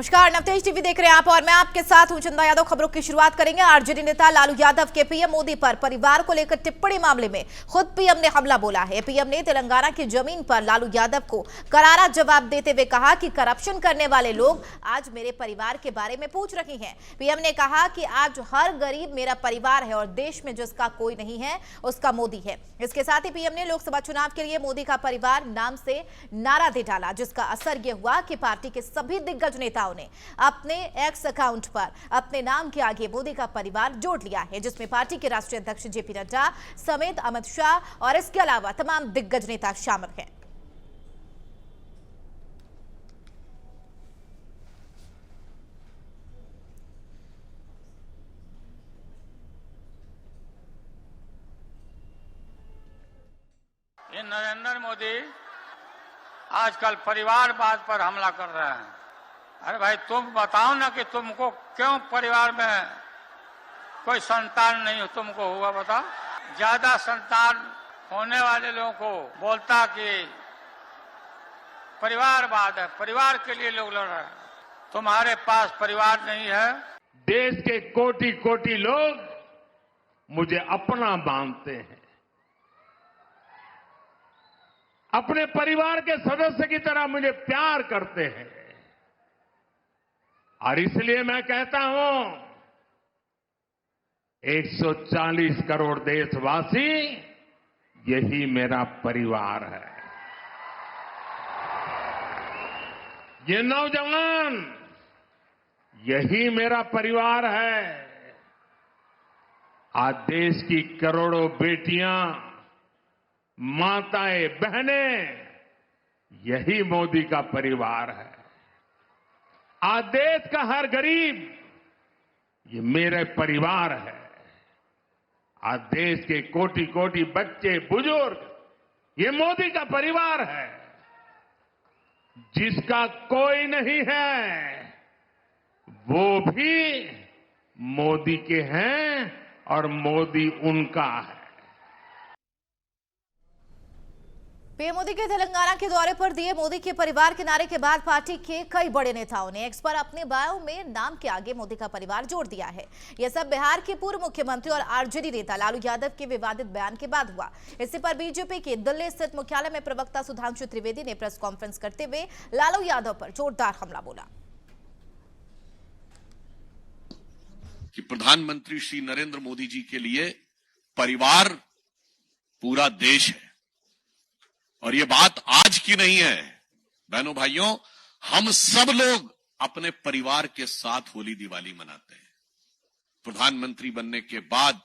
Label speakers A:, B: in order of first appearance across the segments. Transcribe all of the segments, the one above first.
A: नमस्कार, नवतेज टीवी देख रहे हैं आप और मैं आपके साथ हूं चंदा यादव। खबरों की शुरुआत करेंगे। आरजेडी नेता लालू यादव के पीएम मोदी पर परिवार को लेकर टिप्पणी मामले में खुद पीएम ने हमला बोला है। पीएम ने तेलंगाना की जमीन पर लालू यादव को करारा जवाब देते हुए कहा कि करप्शन करने वाले लोग आज मेरे परिवार के बारे में पूछ रहे हैं। पीएम ने कहा कि आज हर गरीब मेरा परिवार है और देश में जिसका कोई नहीं है उसका मोदी है। इसके साथ ही पीएम ने लोकसभा चुनाव के लिए मोदी का परिवार नाम से नारा दे डाला, जिसका असर यह हुआ कि पार्टी के सभी दिग्गज नेताओं ने अपने एक्स अकाउंट पर अपने नाम के आगे मोदी का परिवार जोड़ लिया है, जिसमें पार्टी के राष्ट्रीय अध्यक्ष जेपी नड्डा समेत अमित शाह और इसके अलावा तमाम दिग्गज नेता शामिल हैं।
B: ये नरेंद्र मोदी आजकल परिवारवाद पर हमला कर रहे हैं। अरे भाई, तुम बताओ ना कि तुमको क्यों परिवार में कोई संतान नहीं तुमको हुआ, बताओ। ज्यादा संतान होने वाले लोगों को बोलता कि परिवारवाद है, परिवार के लिए लोग लड़ रहे हैं। तुम्हारे पास परिवार नहीं है।
C: देश के कोटि कोटि लोग मुझे अपना मानते हैं, अपने परिवार के सदस्य की तरह मुझे प्यार करते हैं, और इसलिए मैं कहता हूं 140 करोड़ देशवासी यही मेरा परिवार है। ये नौजवान यही मेरा परिवार है। आज देश की करोड़ों बेटियां, माताएं, बहनें, यही मोदी का परिवार है। आज देश का हर गरीब ये मेरे परिवार है। आज देश के कोटि कोटि बच्चे, बुजुर्ग ये मोदी का परिवार है। जिसका कोई नहीं है वो भी मोदी के हैं और मोदी उनका है।
A: पीएम मोदी के तेलंगाना के दौरे पर दिए मोदी के परिवार के नारे के बाद पार्टी के कई बड़े नेताओं ने एक्स पर अपने बायो में नाम के आगे मोदी का परिवार जोड़ दिया है। यह सब बिहार के पूर्व मुख्यमंत्री और आरजेडी नेता लालू यादव के विवादित बयान के बाद हुआ। इसी पर बीजेपी के दिल्ली स्थित मुख्यालय में प्रवक्ता सुधांशु त्रिवेदी ने प्रेस कॉन्फ्रेंस करते हुए लालू यादव पर जोरदार हमला बोला
D: कि प्रधानमंत्री श्री नरेंद्र मोदी जी के लिए परिवार पूरा देश है। और ये बात आज की नहीं है बहनों भाइयों, हम सब लोग अपने परिवार के साथ होली दिवाली मनाते हैं। प्रधानमंत्री बनने के बाद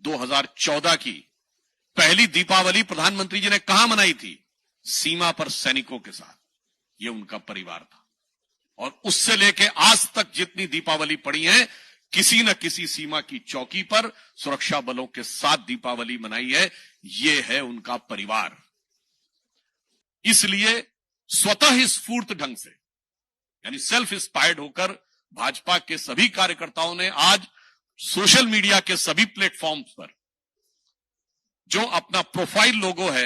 D: 2014 की पहली दीपावली प्रधानमंत्री जी ने कहां मनाई थी? सीमा पर सैनिकों के साथ। ये उनका परिवार था। और उससे लेके आज तक जितनी दीपावली पड़ी है, किसी न किसी सीमा की चौकी पर सुरक्षा बलों के साथ दीपावली मनाई है। ये है उनका परिवार। इसलिए स्वतः स्फूर्त ढंग से, यानी सेल्फ इंस्पायर्ड होकर भाजपा के सभी कार्यकर्ताओं ने आज सोशल मीडिया के सभी प्लेटफॉर्म्स पर जो अपना प्रोफाइल लोगो है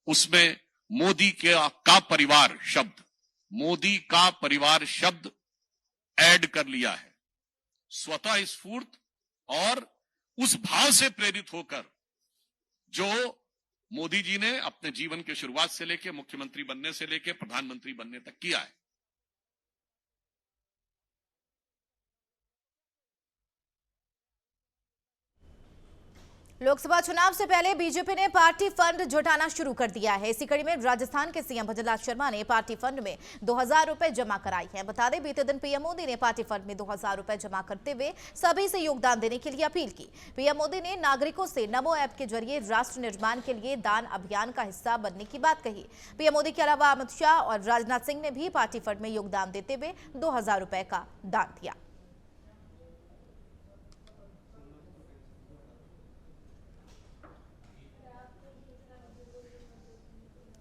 D: उसमें मोदी का परिवार शब्द, मोदी का परिवार शब्द ऐड कर लिया है। स्वतः स्फूर्त और उस भाव से प्रेरित होकर जो मोदी जी ने अपने जीवन के शुरुआत से लेकर मुख्यमंत्री बनने से लेकर प्रधानमंत्री बनने तक किया है।
A: लोकसभा चुनाव से पहले बीजेपी ने पार्टी फंड जुटाना शुरू कर दिया है। इसी कड़ी में राजस्थान के सीएम भजनलाल शर्मा ने पार्टी फंड में 2000 रुपए जमा कराई है। बता दें, बीते दिन पीएम मोदी ने पार्टी फंड में 2000 रुपए जमा करते हुए सभी से योगदान देने के लिए अपील की। पीएम मोदी ने नागरिकों से नमो ऐप के जरिए राष्ट्र निर्माण के लिए दान अभियान का हिस्सा बनने की बात कही। पीएम मोदी के अलावा अमित शाह और राजनाथ सिंह ने भी पार्टी फंड में योगदान देते हुए 2000 रुपए का दान दिया।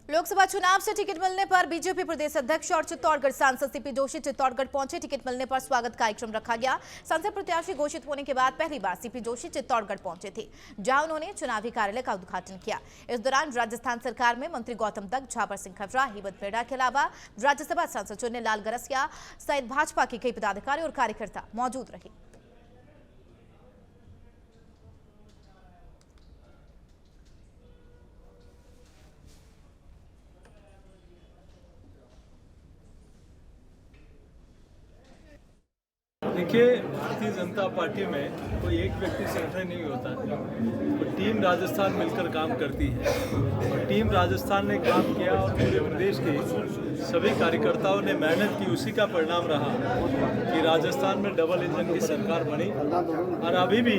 A: लोकसभा चुनाव से टिकट मिलने पर बीजेपी प्रदेश अध्यक्ष और चित्तौड़गढ़ सांसद सीपी जोशी चित्तौड़गढ़ पहुंचे। टिकट मिलने पर स्वागत कार्यक्रम रखा गया। संसद प्रत्याशी घोषित होने के बाद पहली बार सीपी जोशी चित्तौड़गढ़ पहुंचे थे, जहां उन्होंने चुनावी कार्यालय का उद्घाटन किया। इस दौरान राजस्थान सरकार में मंत्री गौतम दत्त, झाबर सिंह खवरा, हिम्मत मेड़ा के अलावा राज्यसभा सांसद चुन्नी लाल गरसिया सहित भाजपा के कई पदाधिकारी और कार्यकर्ता मौजूद रहे।
E: देखिए, भारतीय जनता पार्टी में कोई एक व्यक्ति संगठन नहीं होता है, तो टीम राजस्थान मिलकर काम करती है और टीम राजस्थान ने काम किया और पूरे प्रदेश के सभी कार्यकर्ताओं ने मेहनत की। उसी का परिणाम रहा कि राजस्थान में डबल इंजन की सरकार बनी और अभी भी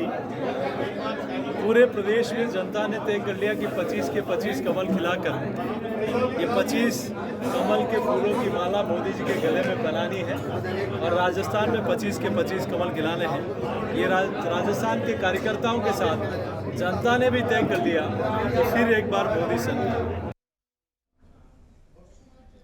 E: पूरे प्रदेश में जनता ने तय कर लिया कि 25 के 25 कमल खिलाकर ये 25 कमल के फूलों की माला मोदी जी के गले में बनानी है और राजस्थान में 25 के 25 कमल खिलाने हैं। ये राजस्थान के कार्यकर्ताओं के साथ जनता ने भी तय कर लिया तो फिर एक बार मोदी सरकार।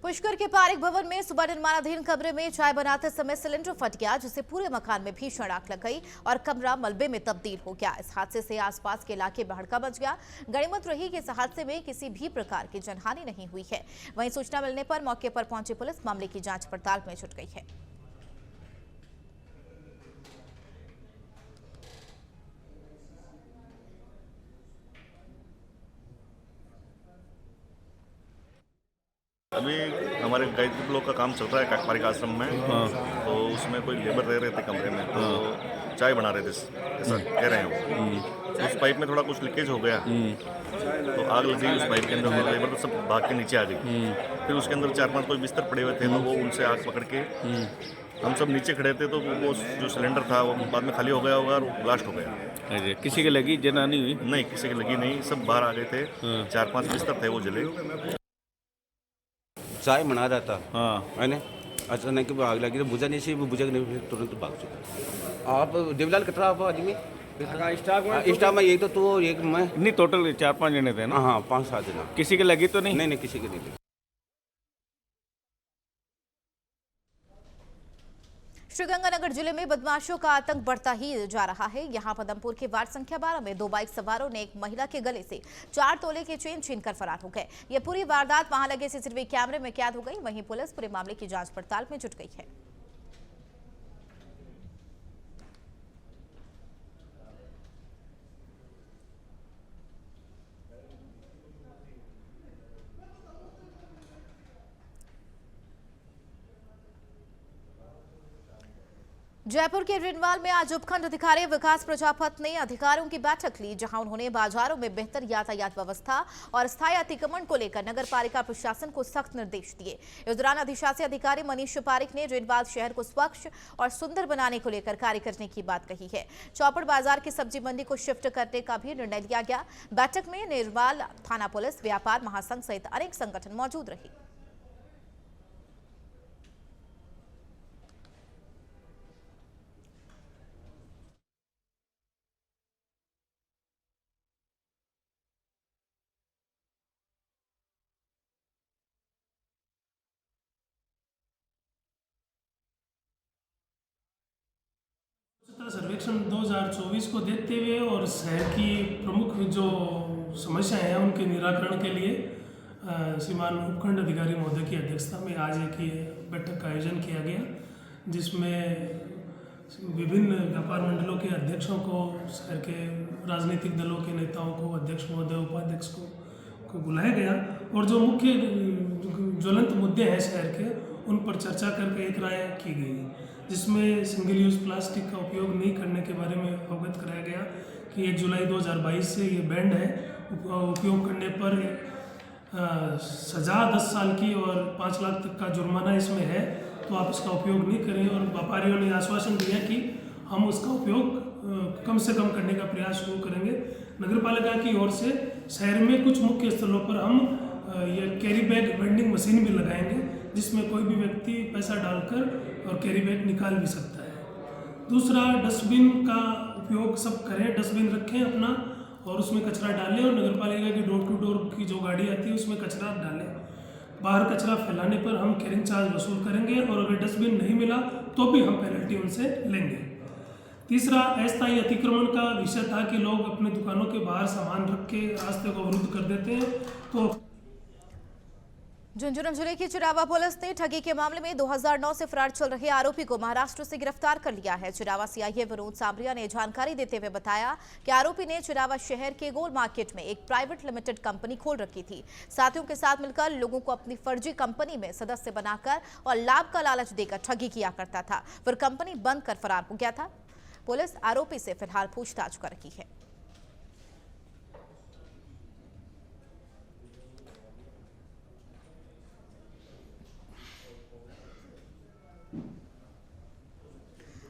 A: पुष्कर के पारिक भवन में सुबह निर्माणाधीन कमरे में चाय बनाते समय सिलेंडर फट गया, जिससे पूरे मकान में भीषण आग लग गई और कमरा मलबे में तब्दील हो गया। इस हादसे से आसपास के इलाके में हड़का मच गया। गनीमत रही कि इस हादसे में किसी भी प्रकार की जनहानि नहीं हुई है। वहीं सूचना मिलने पर मौके पर पहुंची पुलिस मामले की जांच पड़ताल में जुट गई है।
F: अभी हमारे गायत्री ब्लॉक का काम चल रहा है पारिक आश्रम में। तो उसमें कोई लेबर रह रहे थे कमरे में, तो चाय बना रहे थे, ऐसा कह रहे हैं। तो उस पाइप में थोड़ा कुछ लीकेज हो गया, तो आग लग गई उस पाइप के अंदर। लेबर तो सब भाग के नीचे आ गई। फिर उसके अंदर 4-5 कोई बिस्तर पड़े हुए थे, तो वो उनसे आग पकड़ के हम सब नीचे खड़े थे, तो वो जो सिलेंडर था वो बाद में खाली हो गया होगा और ब्लास्ट हो गया।
G: किसी के लगी जनहानि हुई?
F: नहीं, किसी के लगी नहीं, सब बाहर आ गए थे। 4-5 बिस्तर थे वो जले।
H: चाय बना रहा था,
G: हाँ,
H: मैंने अचानक आग लगी तो बुझा नहीं सी, वो बुझा नहीं, फिर तुरंत भाग चुका। आप देवलाल कितना आप आदमी स्टाफ में? यही तो एक मैं
G: नहीं, टोटल 4-5 जने थे ना?
H: हाँ, 5-7 जना।
G: किसी के लगी तो नहीं?
H: नहीं, किसी के नहीं।
A: श्रीगंगानगर जिले में बदमाशों का आतंक बढ़ता ही जा रहा है। यहां पदमपुर के वार्ड संख्या 12 में 2 बाइक सवारों ने एक महिला के गले से 4 तोले के चेन छीनकर फरार हो गए। यह पूरी वारदात वहां लगे सीसीटीवी कैमरे में कैद हो गई। वहीं पुलिस पूरे मामले की जांच पड़ताल में जुट गई है। जयपुर के रिनवाल में आज उपखंड अधिकारी विकास प्रजापति ने अधिकारियों की बैठक ली, जहां उन्होंने बाजारों में बेहतर यातायात व्यवस्था और स्थायी अतिक्रमण को लेकर नगर पालिका प्रशासन को सख्त निर्देश दिए। इस दौरान अधिशासी अधिकारी मनीष पारिक ने रिनवाल शहर को स्वच्छ और सुंदर बनाने को लेकर कार्य करने की बात कही है। चौपड़ बाजार की सब्जी मंडी को शिफ्ट करने का भी निर्णय लिया गया। बैठक में रिनवाल थाना पुलिस, व्यापार महासंघ सहित अनेक संगठन मौजूद रहे।
I: सर्वेक्षण 2024 को देखते हुए और शहर की प्रमुख जो समस्याएं हैं उनके निराकरण के लिए श्रीमान उपखंड अधिकारी महोदय की अध्यक्षता में आज एक बैठक का आयोजन किया गया, जिसमें विभिन्न व्यापार मंडलों के अध्यक्षों को, शहर के राजनीतिक दलों के नेताओं को, अध्यक्ष महोदय, उपाध्यक्ष को बुलाया गया और जो मुख्य ज्वलंत मुद्दे हैं शहर के, उन पर चर्चा करके एक राय की गई, जिसमें सिंगल यूज़ प्लास्टिक का उपयोग नहीं करने के बारे में अवगत कराया गया कि 1 जुलाई 2022 से ये बैंड है। उपयोग करने पर सज़ा 10 साल की और 5 लाख तक का जुर्माना इसमें है, तो आप इसका उपयोग नहीं करें। और व्यापारियों ने आश्वासन दिया कि हम उसका उपयोग कम से कम करने का प्रयास शुरू करेंगे। नगरपालिका की ओर से शहर में कुछ मुख्य स्थलों पर हम ये कैरी बैग वेंडिंग मशीन भी लगाएंगे, जिसमें कोई भी व्यक्ति पैसा डालकर और कैरी बैग निकाल भी सकता है। दूसरा, डस्टबिन का उपयोग सब करें, डस्टबिन रखें अपना और उसमें कचरा डालें और नगरपालिका की डोर टू डोर की जो गाड़ी आती है उसमें कचरा डालें। बाहर कचरा फैलाने पर हम कैरिंग चार्ज वसूल करेंगे और अगर डस्टबिन नहीं मिला तो भी हम पेनल्टी उनसे लेंगे। तीसरा, अस्थायी अतिक्रमण का विषय था कि लोग अपने दुकानों के बाहर सामान रख के रास्ते को अवरुद्ध कर देते हैं। तो
A: झुंझुनू जिले की चिरावा पुलिस ने ठगी के मामले में 2009 से फरार चल रहे आरोपी को महाराष्ट्र से गिरफ्तार कर लिया है। चिरावा सीआईए विनोद सांबरिया ने जानकारी देते हुए बताया कि आरोपी ने चिरावा शहर के गोल मार्केट में एक प्राइवेट लिमिटेड कंपनी खोल रखी थी। साथियों के साथ मिलकर लोगों को अपनी फर्जी कंपनी में सदस्य बनाकर और लाभ का लालच देकर ठगी किया करता था, फिर कंपनी बंद कर फरार हो गया था। पुलिस आरोपी से फिलहाल पूछताछ कर रही है।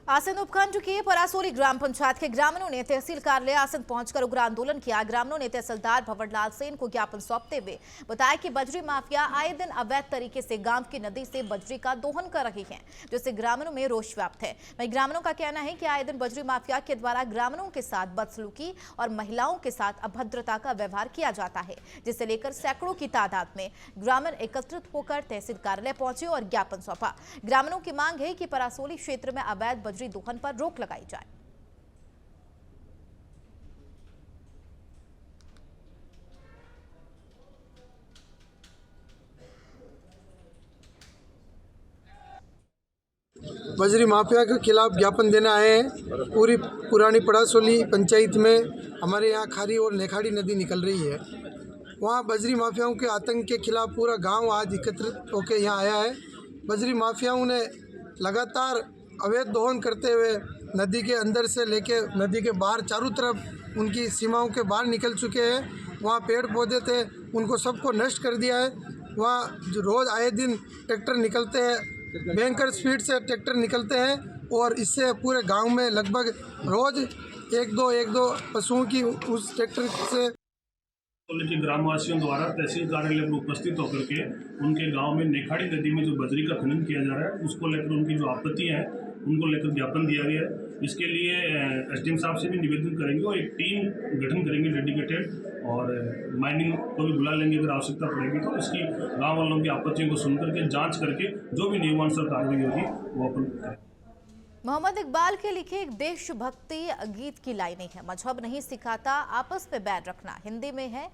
A: आसंद उपखंड के परासोली ग्राम पंचायत के ग्रामीणों ने तहसील कार्यालय आसंद पहुंचकर उग्र आंदोलन किया। ग्रामीणों ने तहसीलदार भंवरलाल सेन को ज्ञापन सौंपते हुए बताया कि बजरी माफिया आए दिन अवैध तरीके से गांव की नदी से बजरी का दोहन कर रही है, जिससे ग्रामीणों में रोष व्याप्त है। वहीं ग्रामीणों का कहना है कि आए दिन बजरी माफिया के द्वारा ग्रामीणों के साथ बदसलूकी और महिलाओं के साथ अभद्रता का व्यवहार किया जाता है, जिसे लेकर सैकड़ों की तादाद में ग्रामीण एकत्रित होकर तहसील कार्यालय पहुंचे और ज्ञापन सौंपा। ग्रामीणों की मांग है कि परासोली क्षेत्र में अवैध बजरी दोहन पर रोक लगाई जाए।
J: बजरी माफिया के खिलाफ ज्ञापन देने आए हैं। पूरी पुरानी पड़ासोली पंचायत में हमारे यहाँ खारी और नेखाड़ी नदी निकल रही है। वहाँ बजरी माफियाओं के आतंक के खिलाफ पूरा गांव आज एकत्रित होकर यहाँ आया है। बजरी माफियाओं ने लगातार अवैध दोहन करते हुए नदी के अंदर से लेके नदी के बाहर चारों तरफ उनकी सीमाओं के बाहर निकल चुके हैं। वहाँ पेड़ पौधे थे, उनको सबको नष्ट कर दिया है। वहाँ जो रोज़ आए दिन ट्रैक्टर निकलते हैं, भयंकर स्पीड से ट्रैक्टर निकलते हैं और इससे पूरे गांव में लगभग रोज़ एक दो पशुओं की उस ट्रैक्टर से
I: के ग्रामवासियों द्वारा तहसील कार्यालय में उपस्थित होकर के उनके गांव में नेखाड़ी नदी में जो बजरी का खनन किया जा रहा है उसको लेकर उनकी जो आपत्तियां हैं उनको लेकर ज्ञापन दिया गया है। इसके लिए एसडीएम साहब से भी निवेदन करेंगे और एक टीम गठन करेंगे डेडिकेटेड और माइनिंग को भी बुला लेंगे अगर आवश्यकता पड़ेगी तो। इसकी गाँव वालों की आपत्तियों को सुन करके जाँच करके जो भी नियमानुसार कार्रवाई होगी वो अपन करें।
A: मोहम्मद इकबाल के लिखे एक देशभक्ति गीत की लाइनें हैं। मजहब नहीं सिखाता आपस में बैर रखना, हिंदी में है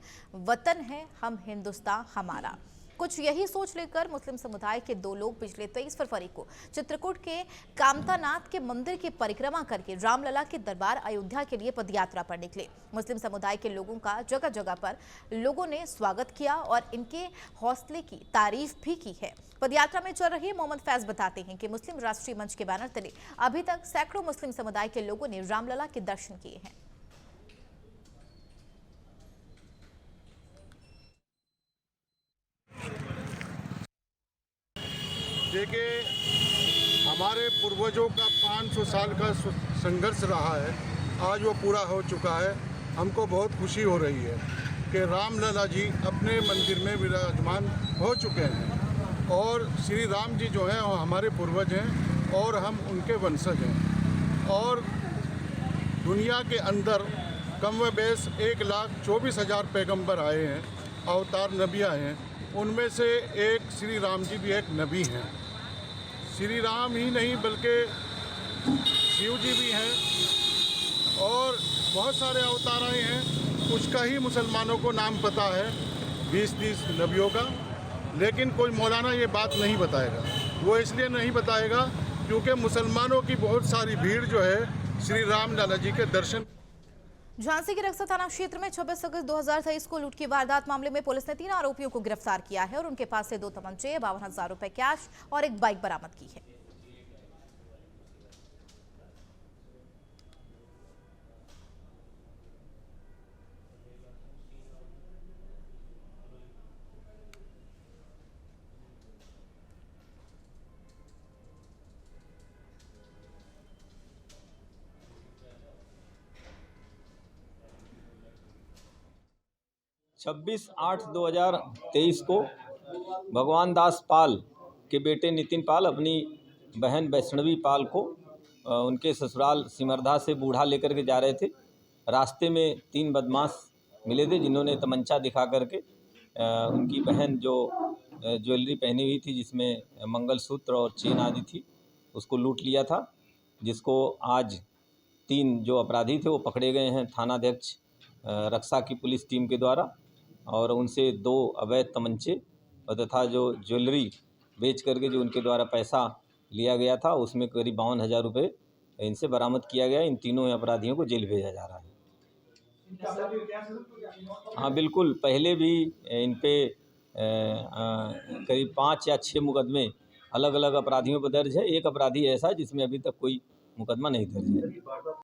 A: वतन है हम हिंदुस्तान हमारा। कुछ यही सोच लेकर मुस्लिम समुदाय के दो लोग पिछले 23 फरवरी को चित्रकूट के कामतानाथ के मंदिर की परिक्रमा करके रामलला के दरबार अयोध्या के लिए पदयात्रा पर निकले। मुस्लिम समुदाय के लोगों का जगह जगह पर लोगों ने स्वागत किया और इनके हौसले की तारीफ भी की है। पदयात्रा में चल रहे मोहम्मद फैज बताते हैं कि मुस्लिम राष्ट्रीय मंच के बैनर तले अभी तक सैकड़ों मुस्लिम समुदाय के लोगों ने रामलला के दर्शन किए हैं।
K: देखिए, हमारे पूर्वजों का 500 साल का संघर्ष रहा है, आज वो पूरा हो चुका है। हमको बहुत खुशी हो रही है कि रामलला जी अपने मंदिर में विराजमान हो चुके हैं और श्री राम जी जो हैं वो हमारे पूर्वज हैं और हम उनके वंशज हैं। और दुनिया के अंदर कम व बेश 1,24,000 पैगंबर आए हैं, अवतार नबी आए हैं। उनमें से एक श्री राम जी भी एक नबी हैं। श्री राम ही नहीं बल्कि शिव जी भी हैं और बहुत सारे अवतार आए हैं। उसका ही मुसलमानों को नाम पता है 20-30 नबियों का, लेकिन कोई मौलाना ये बात नहीं बताएगा। वो इसलिए नहीं बताएगा क्योंकि मुसलमानों की बहुत सारी भीड़ जो है श्री रामलला जी के दर्शन।
A: झांसी के रक्सा थाना क्षेत्र में 26 अगस्त 2023 को लूट की वारदात मामले में पुलिस ने 3 आरोपियों को गिरफ्तार किया है और उनके पास से 2 तमंचे, 52,000 रुपए कैश और एक बाइक बरामद की है।
G: छब्बीस 8/2023 को भगवान दास पाल के बेटे नितिन पाल अपनी बहन वैष्णवी पाल को उनके ससुराल सिमरधा से बूढ़ा लेकर के जा रहे थे। रास्ते में 3 बदमाश मिले थे जिन्होंने तमंचा दिखा करके उनकी बहन जो ज्वेलरी पहनी हुई थी जिसमें मंगलसूत्र और चेन आदि थी, उसको लूट लिया था, जिसको आज 3 जो अपराधी थे वो पकड़े गए हैं थानाध्यक्ष रक्षा की पुलिस टीम के द्वारा, और उनसे 2 अवैध तमंचे और तथा जो ज्वेलरी बेच करके जो उनके द्वारा पैसा लिया गया था उसमें करीब 52,000 रुपये इनसे बरामद किया गया। इन तीनों अपराधियों को जेल भेजा जा रहा है। हाँ बिल्कुल, पहले भी इन पे करीब 5 या 6 मुकदमे अलग अलग अपराधियों पर दर्ज है। एक अपराधी ऐसा जिसमें अभी तक कोई मुकदमा नहीं दर्ज है।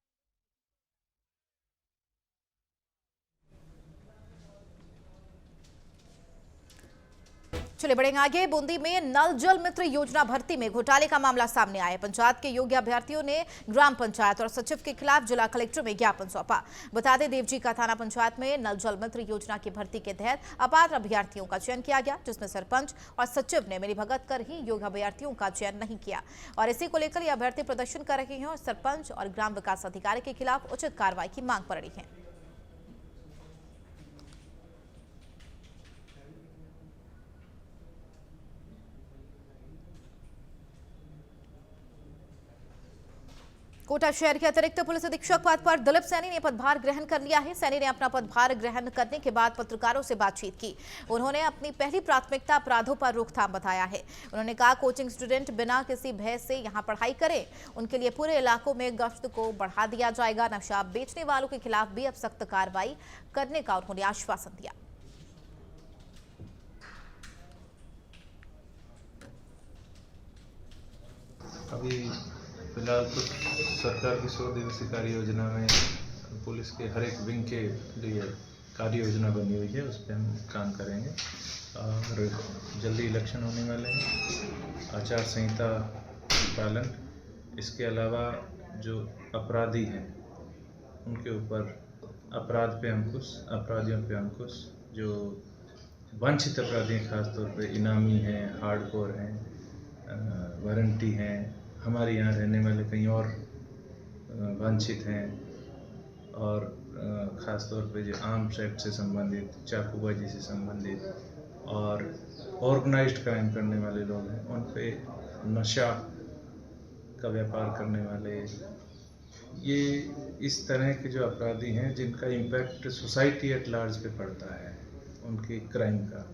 A: चलिए बढ़ेंगे आगे। बूंदी में नल जल मित्र योजना भर्ती में घोटाले का मामला सामने आया। पंचायत के योग्य अभ्यर्थियों ने ग्राम पंचायत और सचिव के खिलाफ जिला कलेक्टर में ज्ञापन सौंपा। बता दें, देवजी का थाना पंचायत में नल जल मित्र योजना की भर्ती के तहत अपात्र अभ्यर्थियों का चयन किया गया, जिसमें सरपंच और सचिव ने मिलीभगत कर ही योग्य अभ्यर्थियों का चयन नहीं किया और इसी को लेकर ये अभ्यर्थी प्रदर्शन कर रहे हैं और सरपंच और ग्राम विकास अधिकारी के खिलाफ उचित कार्रवाई की मांग कर रही है। कोटा शहर के अतिरिक्त पुलिस अधीक्षक पद पर दिलीप सैनी ने पदभार ग्रहण कर लिया है। सैनी ने अपना पदभार ग्रहण करने के बाद पत्रकारों से बातचीत की। उन्होंने अपनी पहली प्राथमिकता अपराधों पर रोकथाम बताया है। उन्होंने कहा, कोचिंग स्टूडेंट बिना किसी भय से यहां पढ़ाई करें, उनके लिए पूरे इलाकों में गश्त को बढ़ा दिया जाएगा। नशा बेचने वालों के खिलाफ भी अब सख्त कार्रवाई करने का उन्होंने आश्वासन दिया।
L: अभी फिलहाल तो सरकार की 100 दिवसीय कार्य योजना में पुलिस के हर एक विंग के लिए कार्य योजना बनी हुई है, उस पर हम काम करेंगे और जल्दी इलेक्शन होने वाले हैं। आचार संहिता पालन, इसके अलावा जो अपराधी हैं उनके ऊपर अपराध पे अंकुश, अपराधियों पे अंकुश, जो वांछित अपराधी हैं, खासतौर पे इनामी हैं, हार्डकोर हैं, वारंटी हैं, हमारे यहाँ रहने वाले कहीं और वांछित हैं, और ख़ास तौर पे जो आर्म्स एक्ट से संबंधित, चाकूबाजी से संबंधित और ऑर्गेनाइज्ड क्राइम करने वाले लोग हैं, उन पे नशा का व्यापार करने वाले, ये इस तरह के जो अपराधी हैं जिनका इम्पैक्ट सोसाइटी एट लार्ज पे पड़ता है, उनके क्राइम का,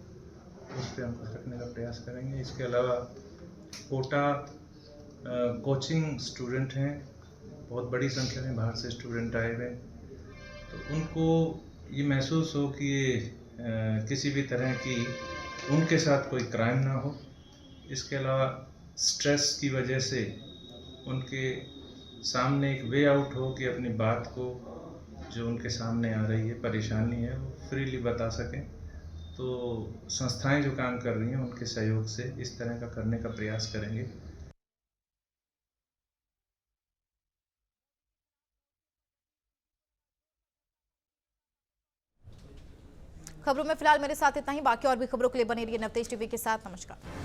L: उस पर हम कुछ रखने का प्रयास करेंगे। इसके अलावा कोटा कोचिंग स्टूडेंट हैं, बहुत बड़ी संख्या में बाहर से स्टूडेंट आए हुए, तो उनको ये महसूस हो कि ये किसी भी तरह की उनके साथ कोई क्राइम ना हो। इसके अलावा स्ट्रेस की वजह से उनके सामने एक वे आउट हो कि अपनी बात को, जो उनके सामने आ रही है परेशानी है, वो फ्रीली बता सकें। तो संस्थाएं जो काम कर रही हैं उनके सहयोग से इस तरह का करने का प्रयास करेंगे।
A: खबरों में फिलहाल मेरे साथ इतना ही। बाकी और भी खबरों के लिए बने रहिए नवतेज टीवी के साथ। नमस्कार।